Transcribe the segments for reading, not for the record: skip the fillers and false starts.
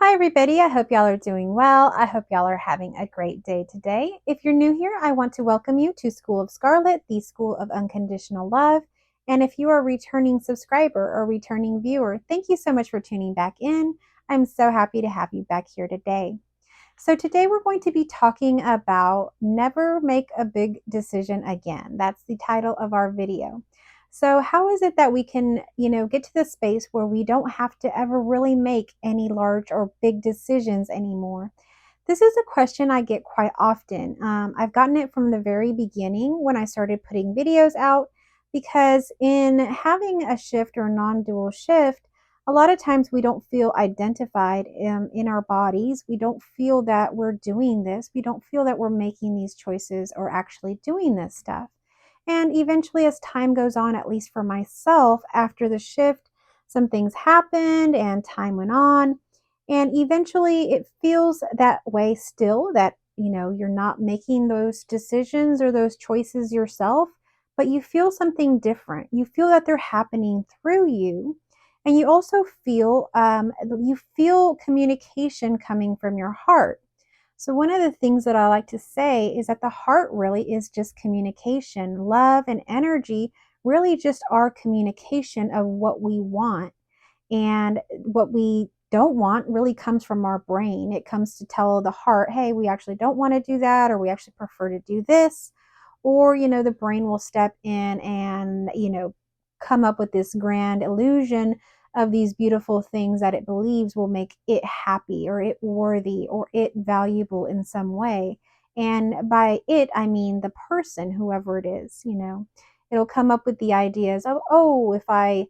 Hi, everybody. I hope y'all are doing well. I hope y'all are having a great day today. If you're new here, I want to welcome you to School of Scarlett, the School of Unconditional Love. And if you are a returning subscriber or returning viewer, thank you so much for tuning back in. I'm so happy to have you back here today. So, today we're going to be talking about never make a big decision again. That's the title of our video. So, how is it that we can, get to the space where we don't have to ever really make any large or big decisions anymore? This is a question I get quite often. I've gotten it from the very beginning when I started putting videos out because in having a shift or non dual shift, a lot of times we don't feel identified in our bodies. We don't feel that we're doing this. We don't feel that we're making these choices or actually doing this stuff. And eventually, as time goes on, at least for myself, after the shift, some things happened and time went on. And eventually, it feels that way still that, you're not making those decisions or those choices yourself, but you feel something different. You feel that they're happening through you. And you also feel communication coming from your heart. So one of the things that I like to say is that the heart really is just communication. Love and energy really just are communication of what we want. And what we don't want really comes from our brain. It comes to tell the heart, hey, we actually don't want to do that, or we actually prefer to do this. Or, the brain will step in and, come up with this grand illusion of these beautiful things that it believes will make it happy or it worthy or it valuable in some way. And by it, I mean the person, whoever it is, it'll come up with the ideas of, oh, if I,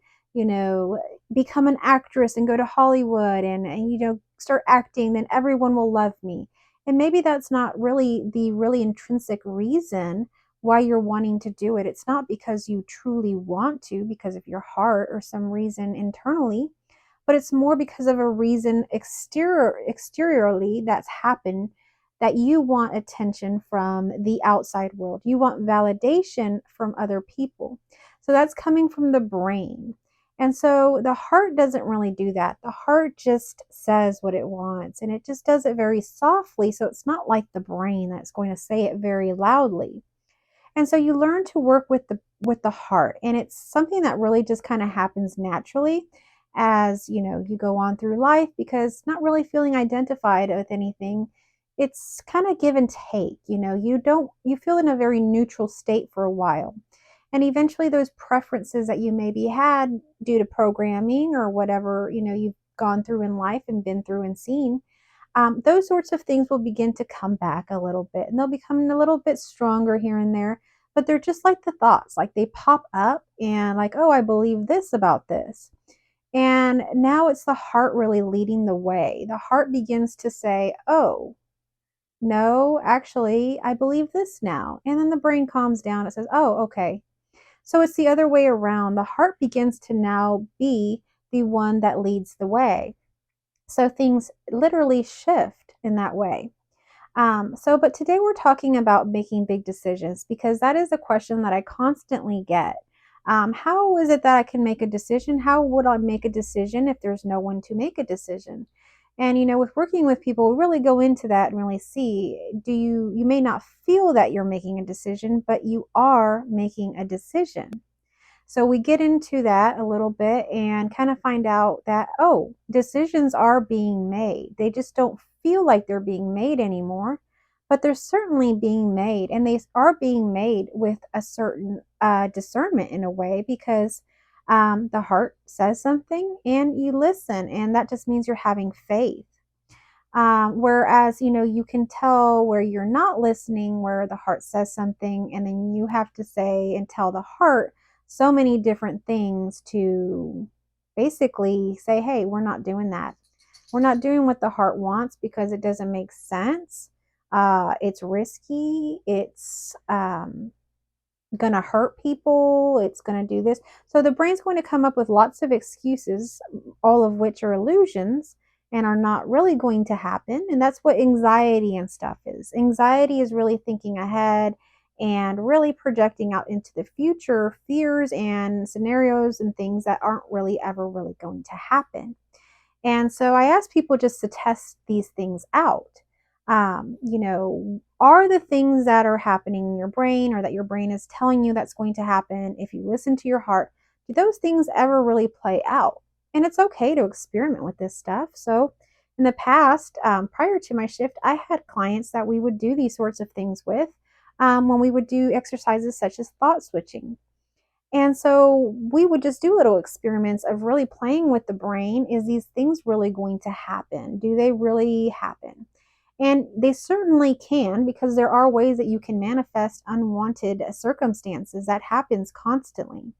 become an actress and go to Hollywood and start acting, then everyone will love me. And maybe that's not really the really intrinsic reason why you're wanting to do it. It's not because you truly want to, because of your heart or some reason internally, but it's more because of a reason exteriorly that's happened, that you want attention from the outside world. You want validation from other people. So that's coming from the brain. And so the heart doesn't really do that. The heart just says what it wants, and it just does it very softly. So it's not like the brain that's going to say it very loudly. And so you learn to work with the heart, and it's something that really just kind of happens naturally as, you go on through life, because not really feeling identified with anything, it's kind of give and take. You feel in a very neutral state for a while. And eventually those preferences that you maybe had due to programming or whatever, you've gone through in life and been through and seen, those sorts of things will begin to come back a little bit, and they'll become a little bit stronger here and there. But they're just like the thoughts, like they pop up and like, oh, I believe this about this. And now it's the heart really leading the way. The heart begins to say, oh, no, actually, I believe this now. And then the brain calms down. It says, oh, okay. So it's the other way around. The heart begins to now be the one that leads the way. So things literally shift in that way. But today we're talking about making big decisions, because that is a question that I constantly get. How is it that I can make a decision? How would I make a decision if there's no one to make a decision? And with working with people, we really go into that and really see, you may not feel that you're making a decision, but you are making a decision. So we get into that a little bit and kind of find out that, oh, decisions are being made. They just don't feel like they're being made anymore, but they're certainly being made. And they are being made with a certain discernment in a way, because the heart says something and you listen. And that just means you're having faith. Whereas, you can tell where you're not listening, where the heart says something, and then you have to say and tell the heart so many different things to basically say, hey, we're not doing that. We're not doing what the heart wants because it doesn't make sense. It's risky. It's going to hurt people. It's going to do this. So the brain's going to come up with lots of excuses, all of which are illusions and are not really going to happen. And that's what anxiety and stuff is. Anxiety is really thinking ahead and really projecting out into the future fears and scenarios and things that aren't really ever really going to happen. And so I ask people just to test these things out. Are the things that are happening in your brain or that your brain is telling you that's going to happen, if you listen to your heart, do those things ever really play out? And it's okay to experiment with this stuff. So, in the past, prior to my shift, I had clients that we would do these sorts of things with when we would do exercises such as thought switching. And so we would just do little experiments of really playing with the brain. Is these things really going to happen? Do they really happen? And they certainly can, because there are ways that you can manifest unwanted circumstances. That happens constantly.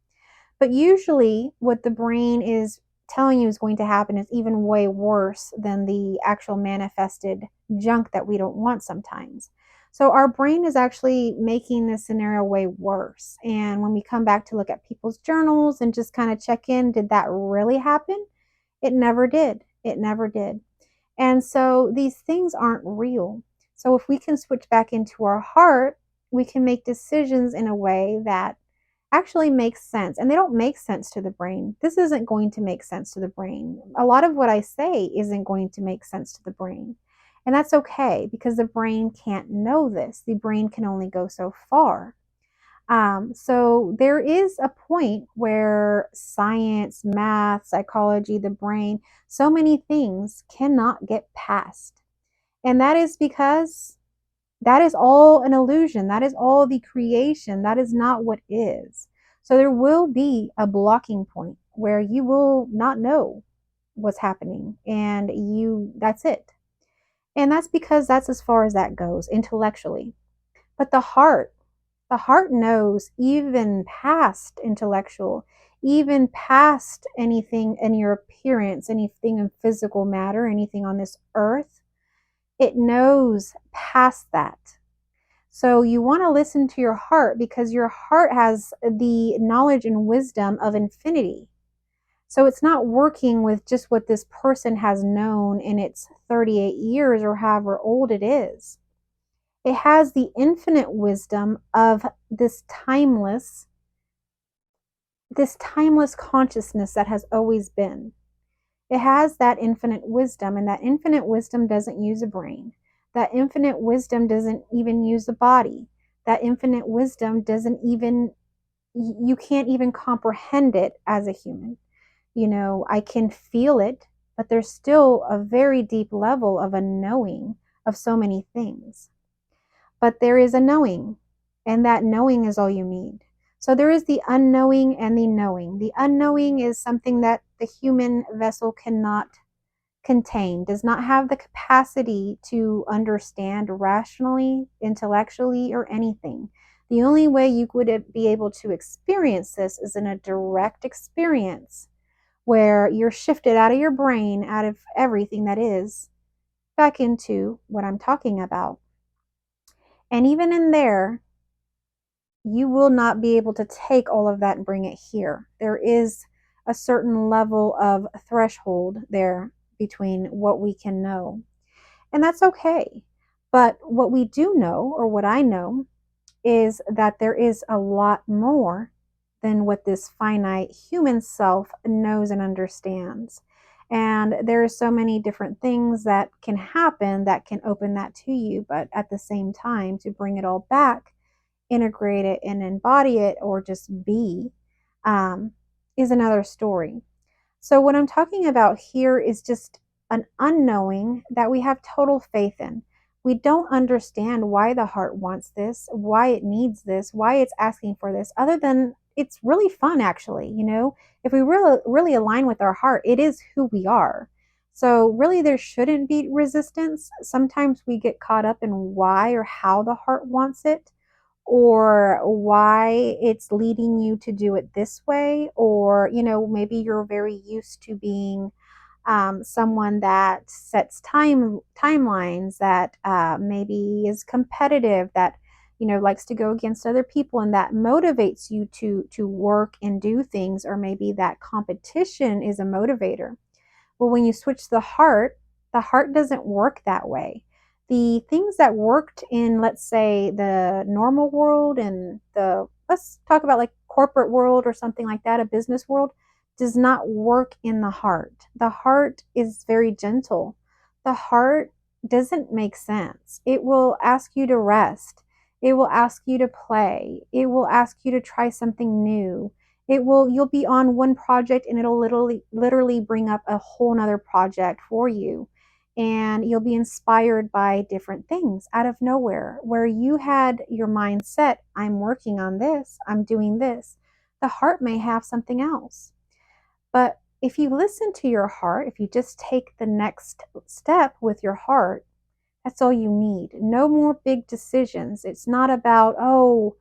But usually, what the brain is telling you is going to happen is even way worse than the actual manifested junk that we don't want sometimes. So, our brain is actually making this scenario way worse. And when we come back to look at people's journals and just kind of check in, did that really happen? It never did. It never did. And so, these things aren't real. So, if we can switch back into our heart, we can make decisions in a way that actually makes sense. And they don't make sense to the brain. This isn't going to make sense to the brain. A lot of what I say isn't going to make sense to the brain. And that's okay, because the brain can't know this. The brain can only go so far. So there is a point where science, math, psychology, the brain, so many things cannot get past. And that is because that is all an illusion. That is all the creation. That is not what is. So there will be a blocking point where you will not know what's happening, and that's it. And that's because that's as far as that goes intellectually. But the heart knows even past intellectual, even past anything in your appearance, anything in physical matter, anything on this earth. It knows past that. So you want to listen to your heart, because your heart has the knowledge and wisdom of infinity. So it's not working with just what this person has known in its 38 years or however old it is. It has the infinite wisdom of this timeless consciousness that has always been. It has that infinite wisdom, and that infinite wisdom doesn't use a brain. That infinite wisdom doesn't even use a body. That infinite wisdom doesn't even, you can't even comprehend it as a human. I can feel it, but there's still a very deep level of a knowing of so many things. But there is a knowing, and that knowing is all you need. So there is the unknowing and the knowing. The unknowing is something that the human vessel cannot contain, does not have the capacity to understand rationally, intellectually, or anything. The only way you would be able to experience this is in a direct experience where you're shifted out of your brain, out of everything that is, back into what I'm talking about. And even in there, you will not be able to take all of that and bring it here. There is a certain level of threshold there between what we can know. And that's okay. But what we do know, or what I know, is that there is a lot more than what this finite human self knows and understands. And there are so many different things that can happen that can open that to you. But at the same time, to bring it all back, integrate it and embody it, or just be, um, is another story. So, what I'm talking about here is just an unknowing that we have total faith in. We don't understand why the heart wants this, why it needs this, why it's asking for this, other than it's really fun, actually. If we really align with our heart, it is who we are. So, really, there shouldn't be resistance. Sometimes we get caught up in why or how the heart wants it, or why it's leading you to do it this way, or maybe you're very used to being someone that sets timelines, that maybe is competitive, that likes to go against other people, and that motivates you to work and do things, or maybe that competition is a motivator. Well, when you switch the heart doesn't work that way. The things that worked in, let's say, the normal world, and let's talk about like corporate world or something like that, a business world, does not work in the heart. The heart is very gentle. The heart doesn't make sense. It will ask you to rest. It will ask you to play. It will ask you to try something new. You'll be on one project and it'll literally bring up a whole nother project for you. And you'll be inspired by different things out of nowhere. Where you had your mind set, I'm working on this, I'm doing this, the heart may have something else. But if you listen to your heart, if you just take the next step with your heart, that's all you need. No more big decisions. It's not about, oh,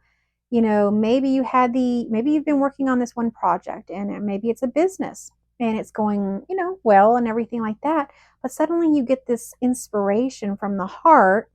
maybe you've been working on this one project and maybe it's a business and it's going, well and everything like that. But suddenly you get this inspiration from the heart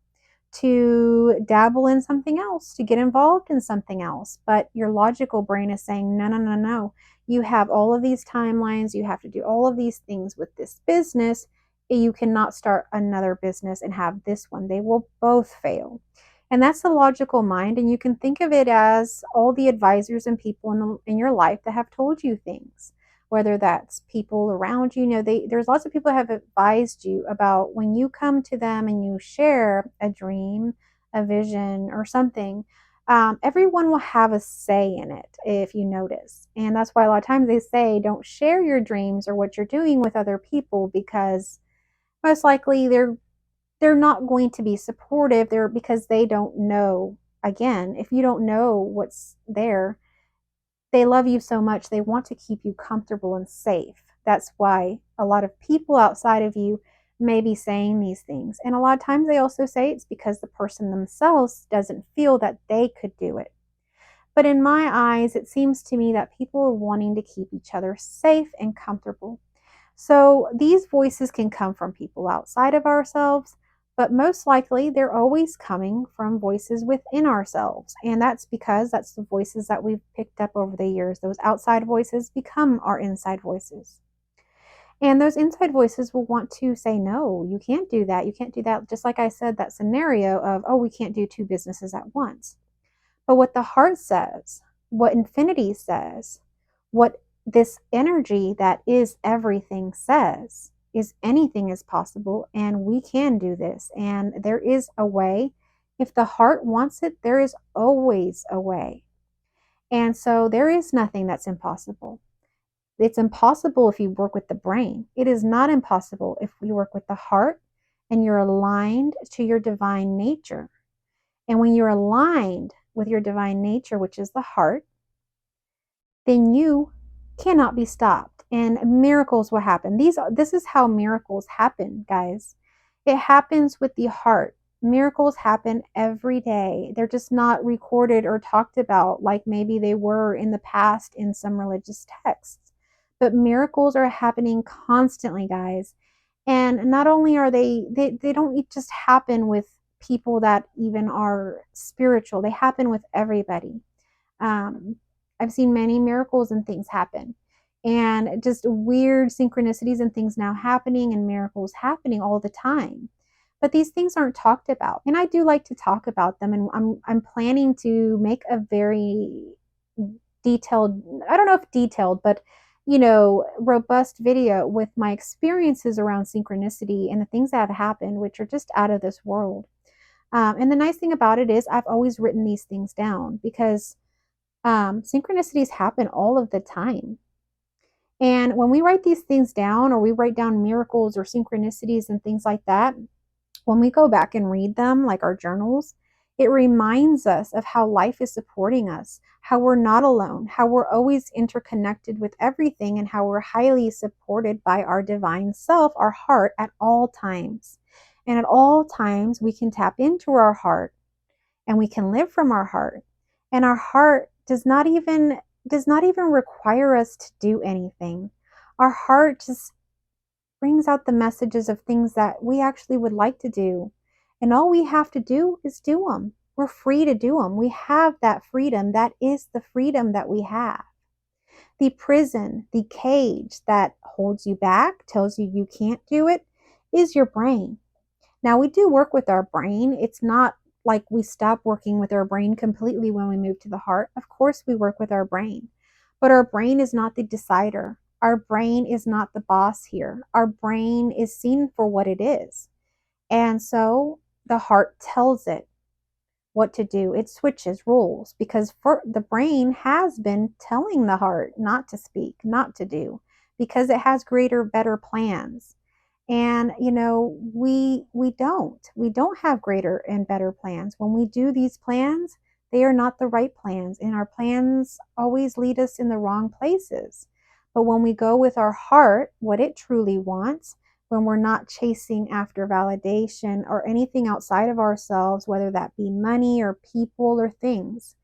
to dabble in something else, to get involved in something else. But your logical brain is saying, no, no, no, no. You have all of these timelines. You have to do all of these things with this business. You cannot start another business and have this one. They will both fail. And that's the logical mind. And you can think of it as all the advisors and people in your life that have told you things, whether that's people around you. There's lots of people that have advised you about when you come to them and you share a dream, a vision, or something. Everyone will have a say in it if you notice. And that's why a lot of times they say don't share your dreams or what you're doing with other people, because most likely they're not going to be supportive there because they don't know. Again, if you don't know what's there, they love you so much, they want to keep you comfortable and safe. That's why a lot of people outside of you may be saying these things. And a lot of times they also say it's because the person themselves doesn't feel that they could do it. But in my eyes, it seems to me that people are wanting to keep each other safe and comfortable. So these voices can come from people outside of ourselves, but most likely they're always coming from voices within ourselves. And that's because that's the voices that we've picked up over the years. Those outside voices become our inside voices. And those inside voices will want to say, no, you can't do that. You can't do that. Just like I said, that scenario of, oh, we can't do two businesses at once. But what the heart says, what infinity says, what this energy that is everything says is anything is possible and we can do this. And there is a way. If the heart wants it, there is always a way. And so there is nothing that's impossible. It's impossible if you work with the brain. It is not impossible if you work with the heart and you're aligned to your divine nature. And when you're aligned with your divine nature, which is the heart, then you cannot be stopped and miracles will happen. This is how miracles happen, guys. It happens with the heart. Miracles happen every day. They're just not recorded or talked about like maybe they were in the past in some religious texts. But miracles are happening constantly, guys. And not only are they don't just happen with people that even are spiritual, they happen with everybody. I've seen many miracles and things happen, and just weird synchronicities and things now happening and miracles happening all the time. But these things aren't talked about, and I do like to talk about them. And I'm planning to make a very detailed, I don't know if detailed, but robust video with my experiences around synchronicity and the things that have happened, which are just out of this world. And the nice thing about it is I've always written these things down because synchronicities happen all of the time. And when we write these things down, or we write down miracles or synchronicities and things like that, when we go back and read them, like our journals, it reminds us of how life is supporting us, how we're not alone, how we're always interconnected with everything, and how we're highly supported by our divine self, our heart, at all times. And at all times, we can tap into our heart and we can live from our heart. And our heart does not even require us to do anything. Our heart just brings out the messages of things that we actually would like to do. And all we have to do is do them. We're free to do them. We have that freedom. That is the freedom that we have. The prison, the cage that holds you back, tells you you can't do it, is your brain. Now, we do work with our brain. It's not like we stop working with our brain completely when we move to the heart. Of course, we work with our brain, but our brain is not the decider. Our brain is not the boss here. Our brain is seen for what it is. And so the heart tells it what to do. It switches roles because for the brain has been telling the heart not to speak, not to do, because it has greater, better plans. And we don't have greater and better plans. When we do these plans, they are not the right plans, and our plans always lead us in the wrong places. But when we go with our heart, what it truly wants, when we're not chasing after validation or anything outside of ourselves, whether that be money or people or things,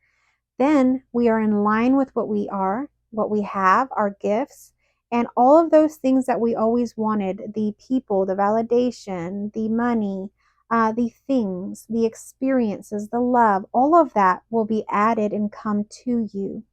then we are in line with what we are, what we have, our gifts, and all of those things that we always wanted, the people, the validation, the money, the things, the experiences, the love, all of that will be added and come to you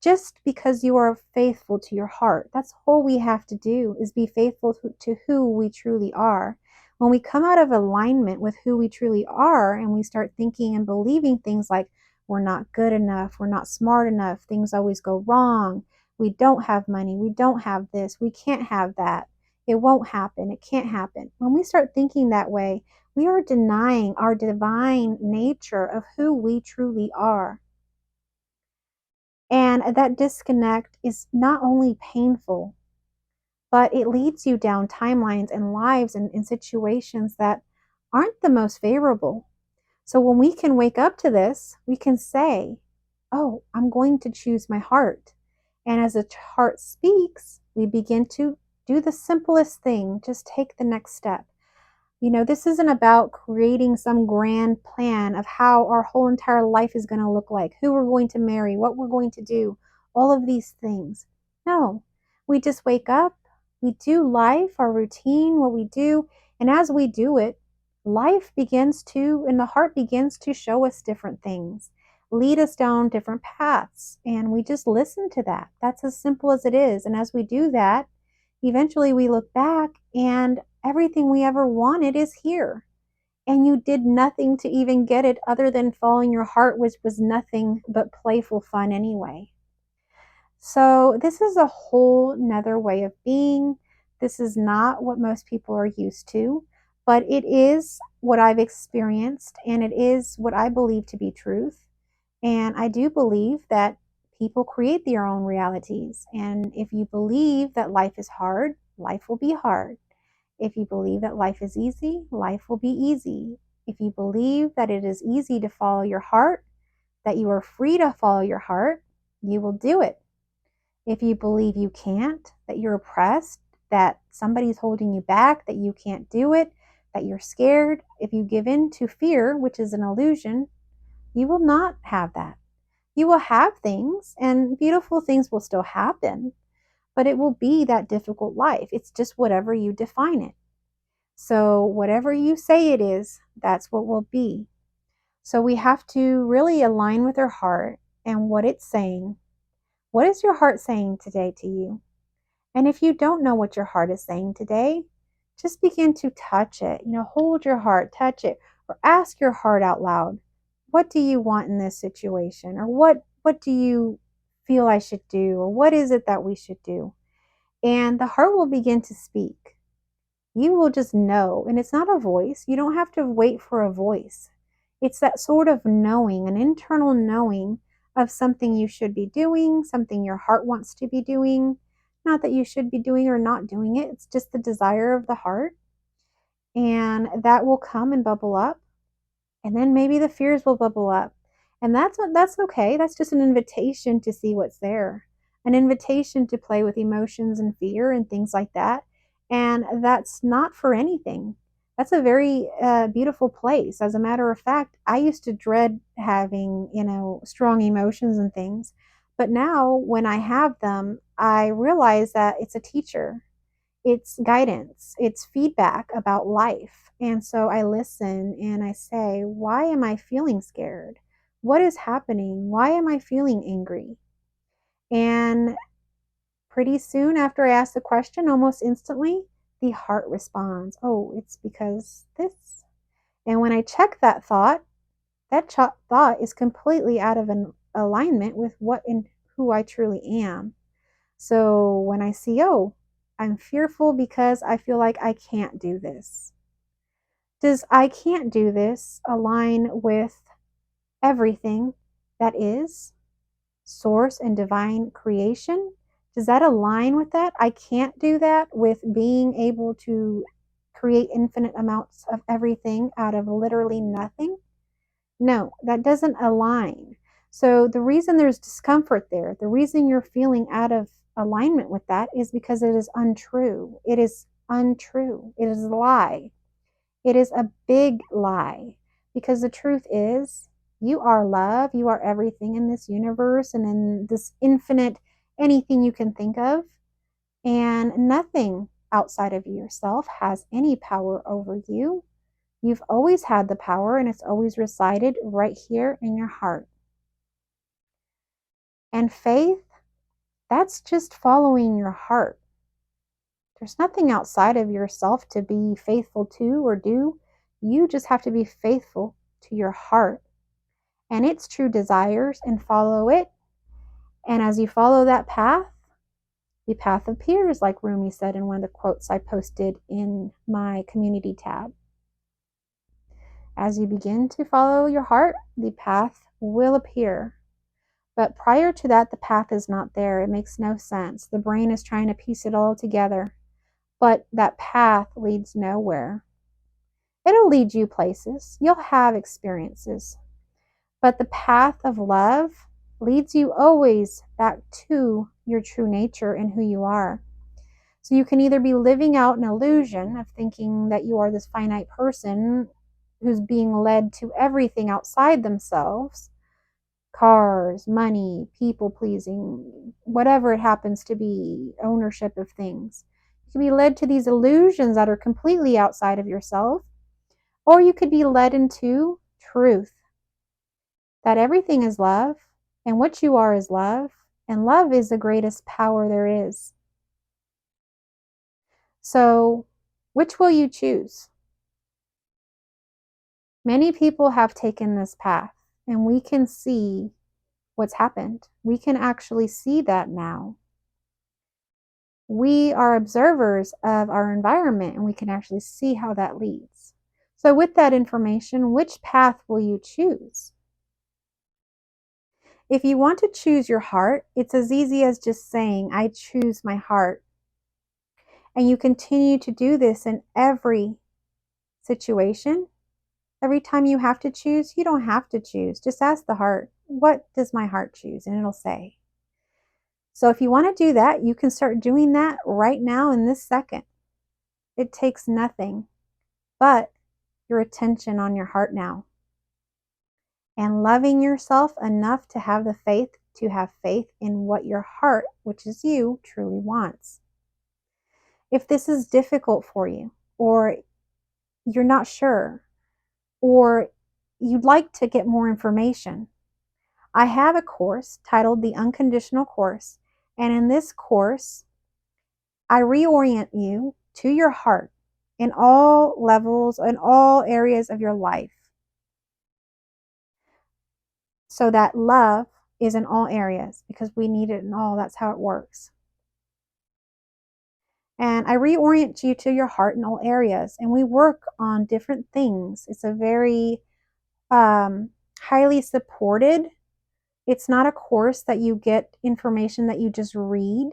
just because you are faithful to your heart. That's all we have to do is be faithful to who we truly are. When we come out of alignment with who we truly are and we start thinking and believing things like we're not good enough, we're not smart enough, things always go wrong, we don't have money, we don't have this, we can't have that, it won't happen, it can't happen. When we start thinking that way, we are denying our divine nature of who we truly are. And that disconnect is not only painful, but it leads you down timelines and lives and in situations that aren't the most favorable. So when we can wake up to this, we can say, oh, I'm going to choose my heart. And as the heart speaks, we begin to do the simplest thing, just take the next step. This isn't about creating some grand plan of how our whole entire life is going to look like, who we're going to marry, what we're going to do, all of these things. No, we just wake up, we do life, our routine, what we do, and as we do it, life begins to, and the heart begins to show us different things, lead us down different paths, and we just listen to that. That's as simple as it is. And as we do that, eventually we look back and everything we ever wanted is here. And you did nothing to even get it other than following your heart, which was nothing but playful fun anyway. So, this is a whole nother way of being. This is not what most people are used to, but it is what I've experienced and it is what I believe to be truth. And I do believe that people create their own realities. And if you believe that life is hard, life will be hard. If you believe that life is easy, life will be easy. If you believe that it is easy to follow your heart, that you are free to follow your heart, you will do it. If you believe you can't, that you're oppressed, that somebody's holding you back, that you can't do it, that you're scared, if you give in to fear, which is an illusion, you will not have that. You will have things, and beautiful things will still happen, but it will be that difficult life. It's just whatever you define it. So, whatever you say it is, that's what will be. So, we have to really align with our heart and what it's saying. What is your heart saying today to you? And if you don't know what your heart is saying today, just begin to touch it. Hold your heart, touch it, or ask your heart out loud. What do you want in this situation? Or what do you feel I should do? Or what is it that we should do? And the heart will begin to speak. You will just know. And it's not a voice. You don't have to wait for a voice. It's that sort of knowing, an internal knowing of something you should be doing, something your heart wants to be doing. Not that you should be doing or not doing it. It's just the desire of the heart. And that will come and bubble up. And then maybe the fears will bubble up. And that's okay. That's just an invitation to see what's there. An invitation to play with emotions and fear and things like that. And that's not for anything. That's a very beautiful place. As a matter of fact, I used to dread having, strong emotions and things. But now when I have them, I realize that it's a teacher. It's guidance, it's feedback about life. And so I listen and I say, why am I feeling scared? What is happening? Why am I feeling angry? And pretty soon after I ask the question, almost instantly, the heart responds, oh, it's because this. And when I check that thought, thought is completely out of an alignment with what and who I truly am. So when I see, oh, I'm fearful because I feel like I can't do this. Does I can't do this align with everything that is source and divine creation? Does that align with that? I can't do that with being able to create infinite amounts of everything out of literally nothing? No, that doesn't align. So the reason there's discomfort there, the reason you're feeling out of alignment with that is because it is untrue. It is untrue. It is a lie. It is a big lie, because the truth is you are love. You are everything in this universe and in this infinite anything you can think of. And nothing outside of yourself has any power over you. You've always had the power, and it's always resided right here in your heart. And faith, that's just following your heart. There's nothing outside of yourself to be faithful to or do. You just have to be faithful to your heart and its true desires and follow it. And as you follow that path, the path appears, like Rumi said in one of the quotes I posted in my community tab. As you begin to follow your heart, the path will appear. But prior to that, the path is not there. It makes no sense. The brain is trying to piece it all together. But that path leads nowhere. It'll lead you places. You'll have experiences. But the path of love leads you always back to your true nature and who you are. So you can either be living out an illusion of thinking that you are this finite person who's being led to everything outside themselves, cars, money, people pleasing, whatever it happens to be, ownership of things. You can be led to these illusions that are completely outside of yourself, or you could be led into truth, that everything is love, and what you are is love, and love is the greatest power there is. So, which will you choose? Many people have taken this path, and we can see what's happened. We can actually see that now. We are observers of our environment, and we can actually see how that leads. So, with that information, which path will you choose? If you want to choose your heart, it's as easy as just saying, I choose my heart. And you continue to do this in every situation. Every time you have to choose, you don't have to choose. Just ask the heart, what does my heart choose? And it'll say. So if you want to do that, you can start doing that right now in this second. It takes nothing but your attention on your heart now. And loving yourself enough to have the faith to have faith in what your heart, which is you, truly wants. If this is difficult for you, or you're not sure, or you'd like to get more information, I have a course titled the Unconditional course. And in this course, I reorient you to your heart in all levels, in all areas of your life, so that love is in all areas, because we need it in all. That's how it works. And I reorient you to your heart in all areas, and we work on different things. It's a very highly supported. It's not a course that you get information that you just read.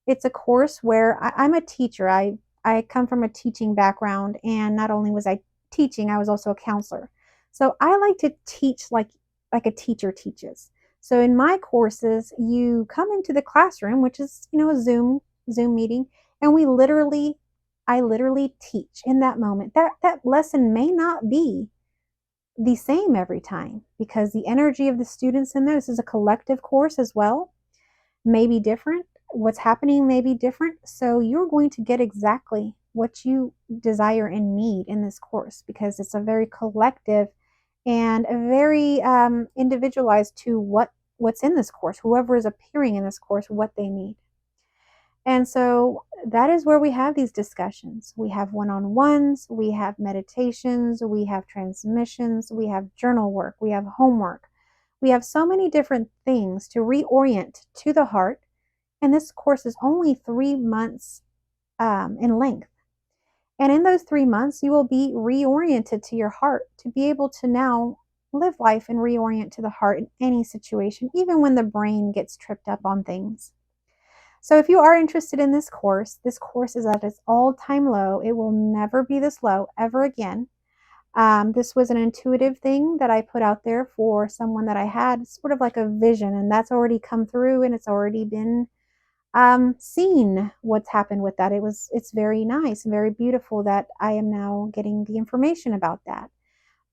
It's a course where I'm a teacher. I come from a teaching background, and not only was I teaching, I was also a counselor. So I like to teach like a teacher teaches. So in my courses, you come into the classroom, which is, a Zoom meeting, and I literally teach in that moment. That lesson may not be the same every time, because the energy of the students in there, this is a collective course as well, may be different. What's happening may be different. So you're going to get exactly what you desire and need in this course, because it's a very collective and a very individualized to what's in this course, whoever is appearing in this course, what they need. And so that is where we have these discussions. We have one-on-ones, we have meditations, we have transmissions, we have journal work, we have homework. We have so many different things to reorient to the heart And this course is only 3 months in length. And in those 3 months, you will be reoriented to your heart to be able to now live life and reorient to the heart in any situation, even when the brain gets tripped up on things. So if you are interested in this course is at its all-time low. It will never be this low ever again. This was an intuitive thing that I put out there for someone that I had, sort of like a vision, and that's already come through, and it's already been seen what's happened with that. It's very nice and very beautiful that I am now getting the information about that.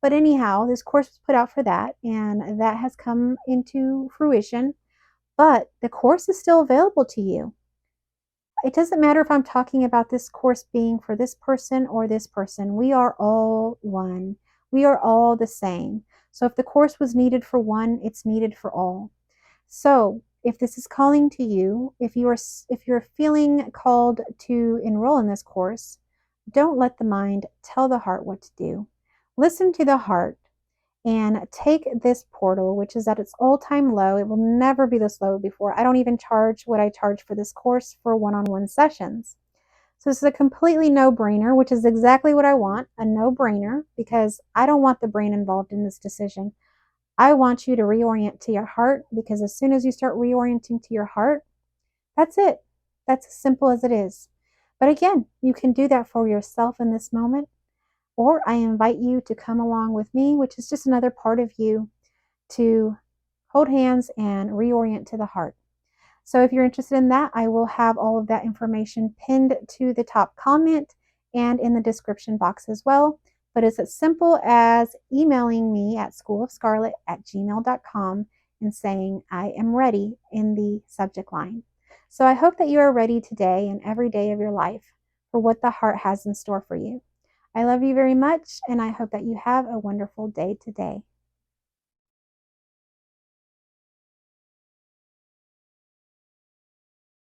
But anyhow, this course was put out for that, and that has come into fruition. But the course is still available to you. It doesn't matter if I'm talking about this course being for this person or this person. We are all one. We are all the same. So if the course was needed for one, it's needed for all. So if this is calling to you, if you're feeling called to enroll in this course, don't let the mind tell the heart what to do. Listen to the heart and take this portal, which is at its all-time low. It will never be this low before. I don't even charge what I charge for this course for one-on-one sessions. So this is a completely no-brainer, which is exactly what I want, a no-brainer, because I don't want the brain involved in this decision. I want you to reorient to your heart, because as soon as you start reorienting to your heart, that's it. That's as simple as it is. But again, you can do that for yourself in this moment, or I invite you to come along with me, which is just another part of you, to hold hands and reorient to the heart. So if you're interested in that, I will have all of that information pinned to the top comment and in the description box as well. But it's as simple as emailing me at schoolofscarlett@gmail.com and saying, I am ready in the subject line. So I hope that you are ready today and every day of your life for what the heart has in store for you. I love you very much, and I hope that you have a wonderful day today.